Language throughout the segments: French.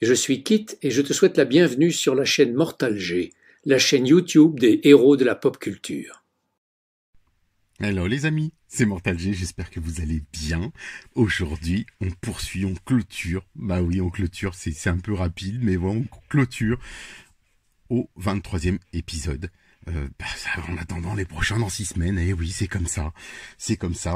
Je suis Kit et je te souhaite la bienvenue sur la chaîne Mortal G, la chaîne YouTube des héros de la pop culture. Hello les amis, c'est Mortal G, j'espère que vous allez bien. Aujourd'hui, on poursuit, on clôture. Bah oui, on clôture, c'est un peu rapide, mais bon, on clôture au 23e épisode. En attendant les prochains dans 6 semaines, et oui, c'est comme ça,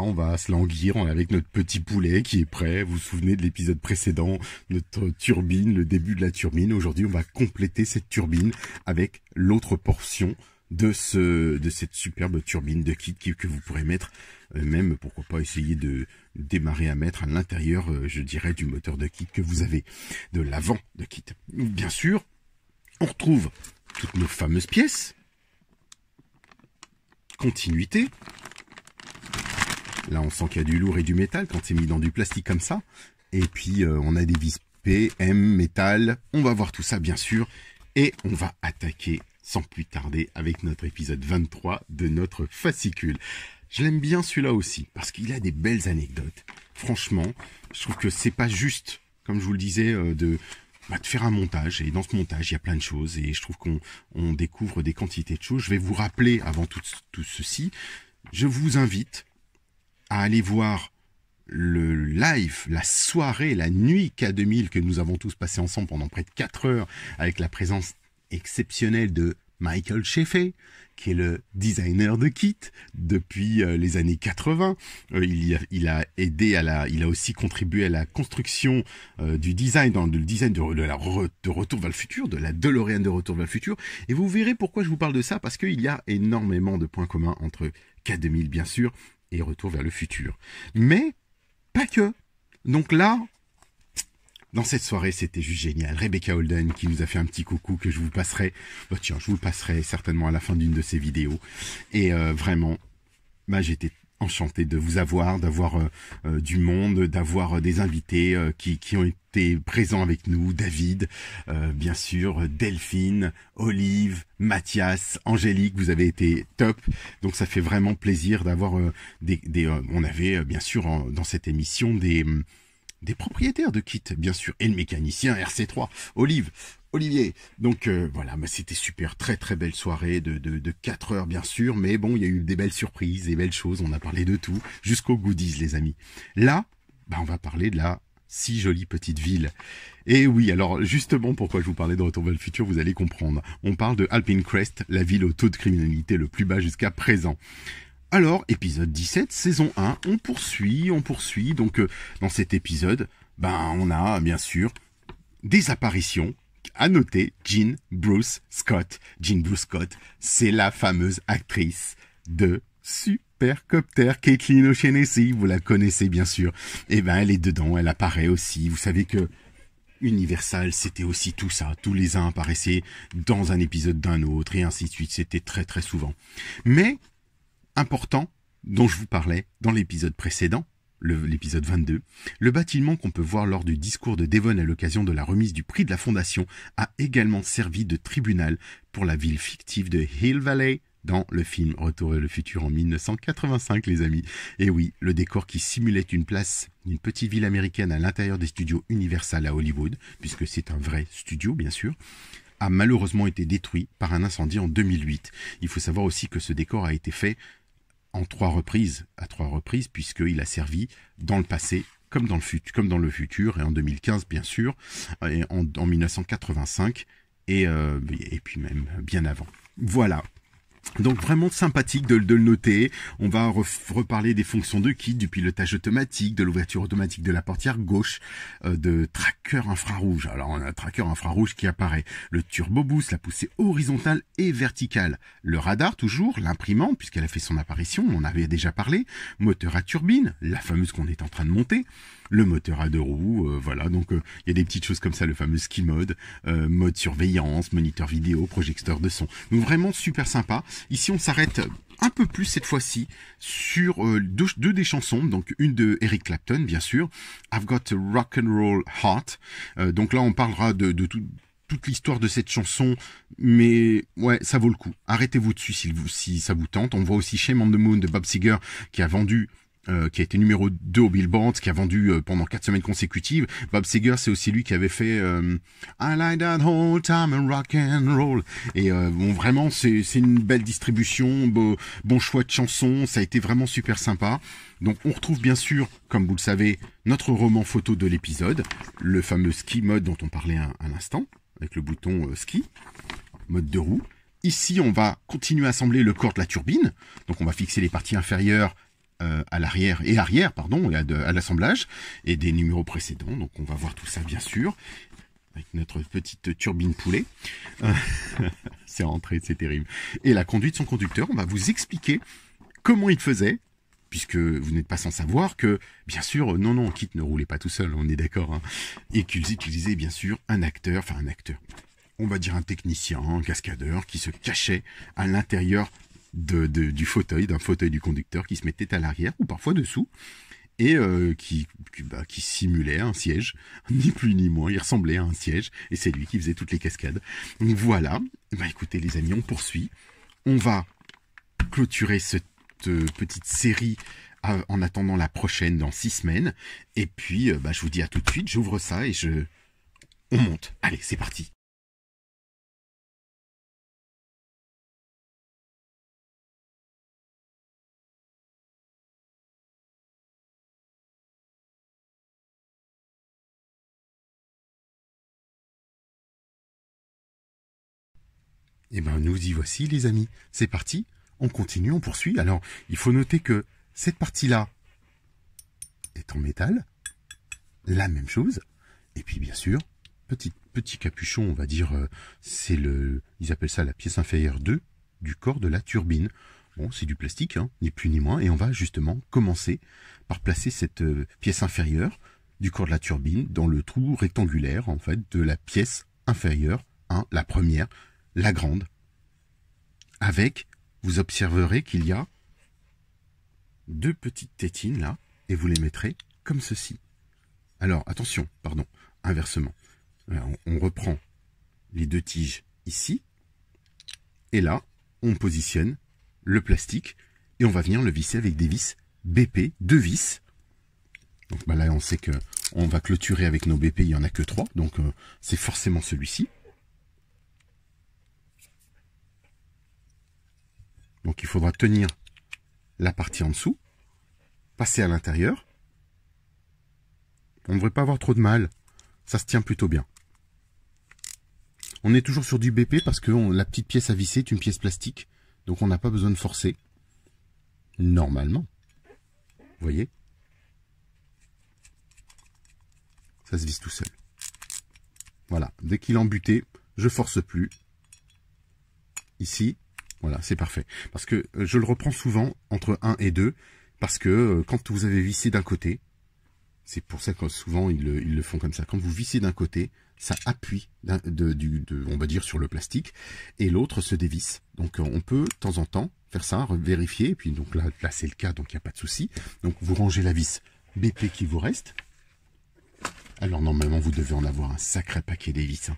on va se languir avec notre petit poulet qui est prêt. Vous vous souvenez de l'épisode précédent, notre turbine, le début de la turbine. Aujourd'hui, on va compléter cette turbine avec l'autre portion de cette superbe turbine de kit que vous pourrez mettre, même pourquoi pas essayer de démarrer à mettre à l'intérieur, je dirais, du moteur de kit que vous avez, de l'avant de kit. Bien sûr, on retrouve toutes nos fameuses pièces. Continuité. Là, on sent qu'il y a du lourd et du métal quand c'est mis dans du plastique comme ça. Et puis, on a des vis P, M, métal. On va voir tout ça, bien sûr. Et on va attaquer sans plus tarder avec notre épisode 23 de notre fascicule. Je l'aime bien celui-là aussi, parce qu'il a des belles anecdotes. Franchement, je trouve que c'est pas juste, comme je vous le disais, de faire un montage. Et dans ce montage, il y a plein de choses. Et je trouve qu'on découvre des quantités de choses. Je vais vous rappeler, avant tout ceci, je vous invite à aller voir le live, la soirée, la nuit K2000 que nous avons tous passé ensemble pendant près de 4 heures avec la présence exceptionnelle de Michael Sheffey, qui est le designer de kit depuis les années 80. Il a aidé il a aussi contribué à la construction du design, le design de Retour vers le futur, de la DeLorean de Retour vers le futur. Et vous verrez pourquoi je vous parle de ça, parce qu'il y a énormément de points communs entre K2000, bien sûr, et Retour vers le futur. Mais pas que. Donc là, dans cette soirée, c'était juste génial. Rebecca Holden qui nous a fait un petit coucou que je vous passerai. Bah tiens, je vous le passerai certainement à la fin d'une de ces vidéos. Et vraiment, j'étais enchanté de vous avoir, d'avoir du monde, d'avoir des invités qui ont été présents avec nous. David, bien sûr, Delphine, Olive, Mathias, Angélique, vous avez été top. Donc ça fait vraiment plaisir d'avoir on avait bien sûr dans cette émission des propriétaires de kits, bien sûr, et le mécanicien RC3, Olivier. Donc voilà, c'était super, très très belle soirée de 4 heures, bien sûr, mais bon, il y a eu des belles surprises, des belles choses, on a parlé de tout, jusqu'aux goodies, les amis. Là, on va parler de la si jolie petite ville. Et oui, alors justement, pourquoi je vous parlais de Retour vers le futur, vous allez comprendre. On parle de Alpine Crest, la ville au taux de criminalité le plus bas jusqu'à présent. Alors, épisode 17, saison 1, on poursuit. Donc, dans cet épisode, on a, bien sûr, des apparitions. À noter, Jean Bruce Scott. Jean Bruce Scott, c'est la fameuse actrice de Supercopter, Caitlin O'Shaughnessy. Vous la connaissez, bien sûr. Et elle est dedans, elle apparaît aussi. Vous savez que Universal, c'était aussi tout ça. Tous les uns apparaissaient dans un épisode d'un autre, et ainsi de suite. C'était très, très souvent. Mais important, dont je vous parlais dans l'épisode précédent, l'épisode 22, le bâtiment qu'on peut voir lors du discours de Devon à l'occasion de la remise du prix de la Fondation a également servi de tribunal pour la ville fictive de Hill Valley dans le film Retour vers le futur en 1985, les amis. Et oui, le décor qui simulait une petite ville américaine à l'intérieur des studios Universal à Hollywood, puisque c'est un vrai studio, bien sûr, a malheureusement été détruit par un incendie en 2008. Il faut savoir aussi que ce décor a été fait à 3 reprises, puisqu'il a servi dans le passé comme dans le futur, et en 2015 bien sûr, et en 1985, et puis même bien avant. Voilà. Donc vraiment sympathique de le noter. On va reparler des fonctions de kit, du pilotage automatique, de l'ouverture automatique de la portière gauche, de tracker infrarouge. Alors on a un tracker infrarouge qui apparaît, le turbo boost, la poussée horizontale et verticale, le radar toujours, l'imprimante puisqu'elle a fait son apparition, on en avait déjà parlé, moteur à turbine, la fameuse qu'on est en train de monter, le moteur à 2 roues, voilà, donc il y a des petites choses comme ça, le fameux ski mode, mode surveillance, moniteur vidéo, projecteur de son. Donc vraiment super sympa. Ici on s'arrête un peu plus cette fois-ci sur deux des chansons, donc une de Eric Clapton bien sûr, I've Got a Rock and Roll Heart. Donc là on parlera de toute l'histoire de cette chanson, mais ouais, ça vaut le coup. Arrêtez-vous dessus si ça vous tente. On voit aussi Shame on the Moon de Bob Seger qui a vendu qui a été numéro 2 au Billboard, qui a vendu pendant 4 semaines consécutives. Bob Seger, c'est aussi lui qui avait fait I like that whole time and rock and roll. Et bon, vraiment, c'est une belle distribution, bon choix de chansons, ça a été vraiment super sympa. Donc on retrouve bien sûr, comme vous le savez, notre roman photo de l'épisode, le fameux ski mode dont on parlait à l'instant, avec le bouton ski, mode de roue. Ici, on va continuer à assembler le corps de la turbine. Donc on va fixer les parties inférieures à l'arrière et arrière, pardon, à l'assemblage, et des numéros précédents. Donc on va voir tout ça bien sûr, avec notre petite turbine poulet. C'est rentré, c'est terrible. Et la conduite de son conducteur, on va vous expliquer comment il faisait, puisque vous n'êtes pas sans savoir que, bien sûr, non, Kit ne roulait pas tout seul, on est d'accord, hein, et qu'ils utilisaient bien sûr un acteur, on va dire un technicien, un cascadeur, qui se cachait à l'intérieur du fauteuil, d'un fauteuil du conducteur, qui se mettait à l'arrière, ou parfois dessous, et qui simulait un siège, ni plus ni moins, il ressemblait à un siège, et c'est lui qui faisait toutes les cascades. Donc voilà, écoutez les amis, on poursuit, on va clôturer cette petite série en attendant la prochaine dans 6 semaines, et puis je vous dis à tout de suite, j'ouvre ça et on monte. Allez, c'est parti. Eh ben, nous y voici, les amis. C'est parti. On continue, on poursuit. Alors, il faut noter que cette partie-là est en métal. La même chose. Et puis, bien sûr, petit capuchon, on va dire, ils appellent ça la pièce inférieure 2 du corps de la turbine. Bon, c'est du plastique, hein, ni plus ni moins. Et on va justement commencer par placer cette pièce inférieure du corps de la turbine dans le trou rectangulaire, en fait, de la pièce inférieure 1, la première, la grande, avec, vous observerez qu'il y a 2 petites tétines là, et vous les mettrez comme ceci. Alors, attention, pardon, inversement. Alors, on reprend les 2 tiges ici, et là, on positionne le plastique, et on va venir le visser avec des vis BP, 2 vis. Donc là, on sait que on va clôturer avec nos BP, il n'y en a que 3, donc c'est forcément celui-ci. Donc il faudra tenir la partie en dessous, passer à l'intérieur. On ne devrait pas avoir trop de mal, ça se tient plutôt bien. On est toujours sur du BP parce que la petite pièce à visser est une pièce plastique, donc on n'a pas besoin de forcer. Normalement, vous voyez, ça se visse tout seul. Voilà, dès qu'il est embuté, je force plus. Ici. Voilà, c'est parfait. Parce que je le reprends souvent entre 1 et 2, parce que quand vous avez vissé d'un côté, c'est pour ça que souvent ils le font comme ça. Quand vous vissez d'un côté, ça appuie, on va dire, sur le plastique, et l'autre se dévisse. Donc on peut de temps en temps faire ça, vérifier, et puis donc là c'est le cas, donc il n'y a pas de souci. Donc vous rangez la vis BP qui vous reste. Alors normalement vous devez en avoir un sacré paquet des vis, hein.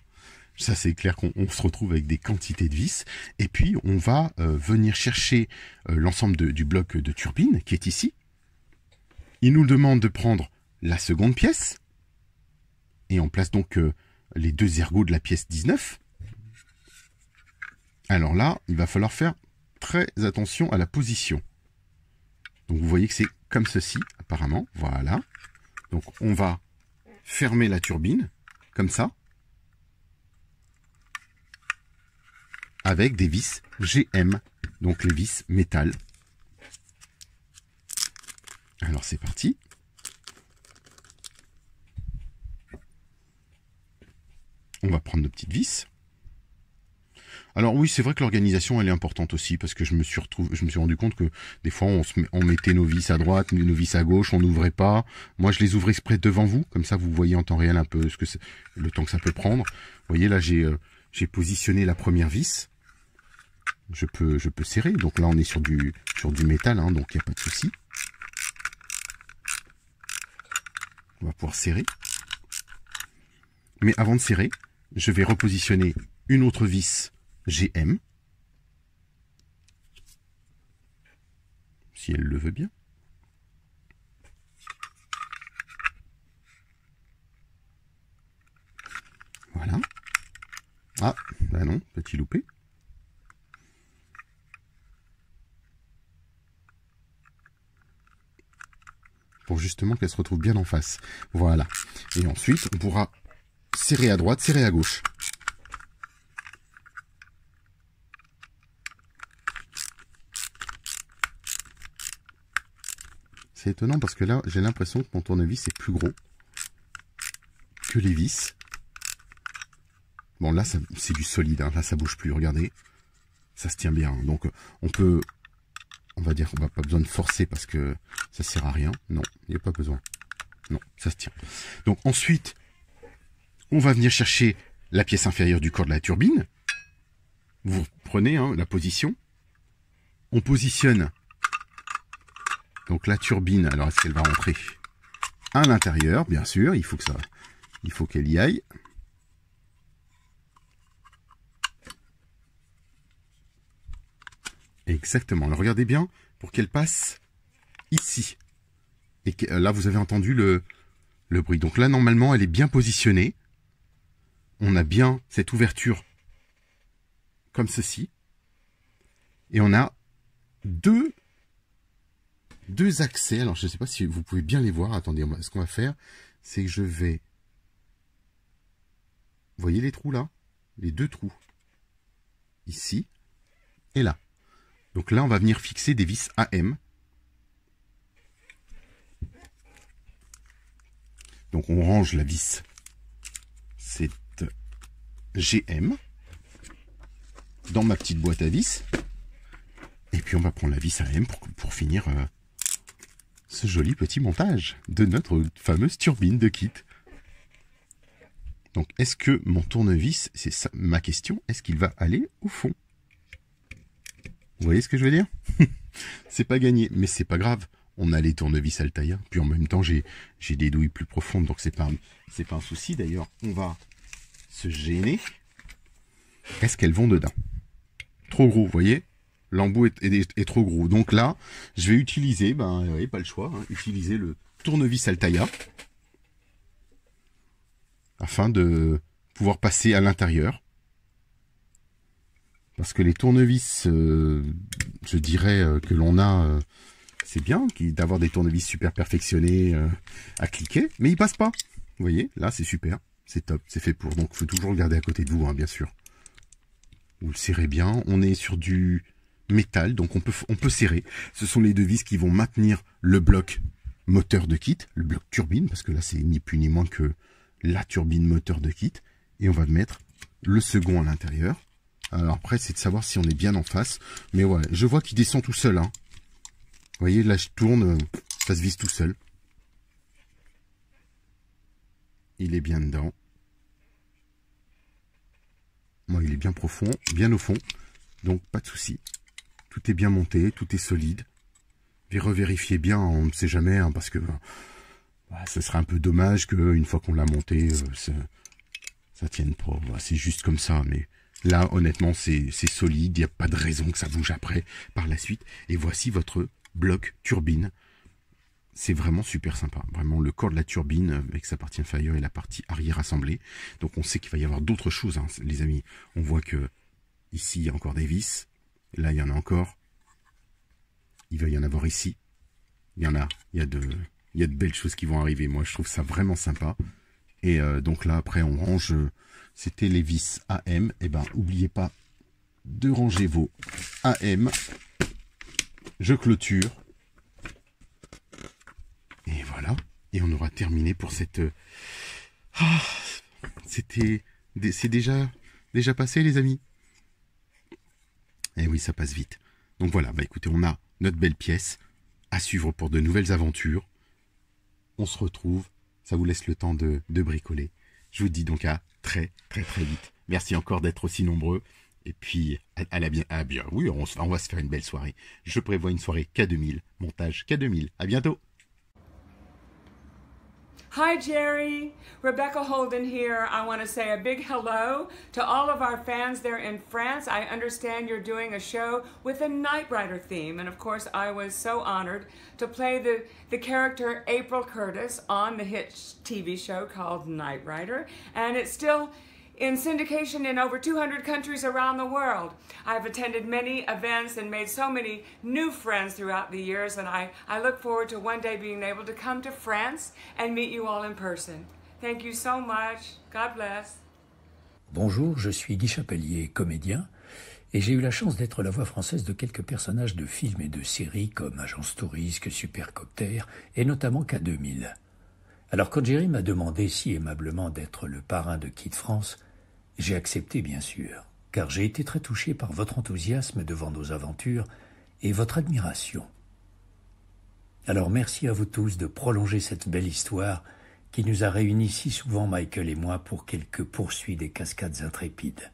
Ça, c'est clair qu'on se retrouve avec des quantités de vis. Et puis, on va venir chercher l'ensemble du bloc de turbine qui est ici. Il nous demande de prendre la seconde pièce. Et on place donc les 2 ergots de la pièce 19. Alors là, il va falloir faire très attention à la position. Donc, vous voyez que c'est comme ceci, apparemment. Voilà. Donc, on va fermer la turbine, comme ça. Avec des vis GM, donc les vis métal. Alors c'est parti. On va prendre nos petites vis. Alors oui, c'est vrai que l'organisation elle est importante aussi, parce que je me suis rendu compte que des fois on mettait nos vis à droite, nos vis à gauche, on n'ouvrait pas. Moi je les ouvrais exprès devant vous, comme ça vous voyez en temps réel un peu le temps que ça peut prendre. Vous voyez là j'ai positionné la première vis. Je peux serrer. Donc là, on est sur du métal, hein, donc il n'y a pas de souci. On va pouvoir serrer. Mais avant de serrer, je vais repositionner une autre vis GM. Si elle le veut bien. Petit loupé. Pour justement qu'elle se retrouve bien en face. Voilà. Et ensuite, on pourra serrer à droite, serrer à gauche. C'est étonnant parce que là, j'ai l'impression que mon tournevis est plus gros que les vis. Bon, là, c'est du solide. Hein. Là, ça bouge plus. Regardez. Ça se tient bien. Donc, on va dire qu'on n'a pas besoin de forcer parce que ça sert à rien. Non, il n'y a pas besoin. Non, ça se tient. Donc, ensuite, on va venir chercher la pièce inférieure du corps de la turbine. Vous prenez hein, la position. On positionne donc la turbine. Alors, est-ce qu'elle va rentrer à l'intérieur? Bien sûr, il faut qu'elle y aille. Exactement. Alors, regardez bien pour qu'elle passe ici. Et que, là, vous avez entendu le bruit. Donc là, normalement, elle est bien positionnée. On a bien cette ouverture comme ceci. Et on a deux accès. Alors, je ne sais pas si vous pouvez bien les voir. Attendez, ce qu'on va faire, c'est que je vais... Vous voyez les trous là? Les deux trous. Ici et là. Donc là, on va venir fixer des vis AM. Donc on range la vis, c'est GM, dans ma petite boîte à vis. Et puis on va prendre la vis AM pour finir ce joli petit montage de notre fameuse turbine de kit. Donc est-ce que mon tournevis, c'est ça ma question, est-ce qu'il va aller au fond? Vous voyez ce que je veux dire? C'est pas gagné, mais c'est pas grave. On a les tournevis Altaïa, puis en même temps j'ai des douilles plus profondes, donc c'est pas un souci. D'ailleurs, on va se gêner. Est-ce qu'elles vont dedans? Trop gros, vous voyez? L'embout est trop gros. Donc là, je vais utiliser, oui, pas le choix, hein, utiliser le tournevis Altaïa afin de pouvoir passer à l'intérieur. Parce que les tournevis, je dirais que l'on a, c'est bien d'avoir des tournevis super perfectionnés à cliquer, mais ils passent pas. Vous voyez, là c'est super, c'est top, c'est fait pour. Donc il faut toujours le garder à côté de vous, hein, bien sûr. Vous le serrez bien. On est sur du métal, donc on peut serrer. Ce sont les deux vis qui vont maintenir le bloc moteur de kit, le bloc turbine, parce que là c'est ni plus ni moins que la turbine moteur de kit. Et on va mettre le second à l'intérieur. Alors après, c'est de savoir si on est bien en face. Mais ouais, je vois qu'il descend tout seul. Hein. Vous voyez, là je tourne, ça se visse tout seul. Il est bien dedans. Moi, il est bien profond, bien au fond. Donc, pas de souci. Tout est bien monté, tout est solide. Revérifiez bien, on ne sait jamais, hein, parce que ce serait un peu dommage qu'une fois qu'on l'a monté, ça tienne pas. C'est juste comme ça, mais... Là, honnêtement, c'est solide. Il n'y a pas de raison que ça bouge après, par la suite. Et voici votre bloc turbine. C'est vraiment super sympa. Vraiment, le corps de la turbine avec sa partie inférieure et la partie arrière assemblée. Donc, on sait qu'il va y avoir d'autres choses, hein, les amis. On voit que ici, il y a encore des vis. Là, il y en a encore. Il va y en avoir ici. Il y a de belles choses qui vont arriver. Moi, je trouve ça vraiment sympa. Et donc là, après, on range... C'était les vis AM. Eh ben, n'oubliez pas de ranger vos AM. Je clôture. Et voilà. Et on aura terminé pour cette... C'est déjà passé, les amis. Eh oui, ça passe vite. Donc voilà, écoutez, on a notre belle pièce à suivre pour de nouvelles aventures. On se retrouve. Ça vous laisse le temps de bricoler. Je vous dis donc à très vite. Merci encore d'être aussi nombreux. Et puis, à bien. Oui, on va se faire une belle soirée. Je prévois une soirée K2000, montage K2000. À bientôt. Hi, Jerry. Rebecca Holden here. I want to say a big hello to all of our fans there in France. I understand you're doing a show with a Knight Rider theme. And of course, I was so honored to play the character April Curtis on the hit TV show called Knight Rider. And it still in syndication in over 200 countries around the world. I've attended many events and made so many new friends throughout the years, and I look forward to one day being able to come to France and meet you all in person. Thank you so much. God bless. Bonjour, je suis Guy Chapelier, comédien, et j'ai eu la chance d'être la voix française de quelques personnages de films et de séries comme Agence Tourisque, Supercopter et notamment K2000. Alors quand Jerry m'a demandé si aimablement d'être le parrain de Kid France, j'ai accepté bien sûr, car j'ai été très touché par votre enthousiasme devant nos aventures et votre admiration. Alors merci à vous tous de prolonger cette belle histoire qui nous a réunis si souvent, Michael et moi, pour quelques poursuites des cascades intrépides.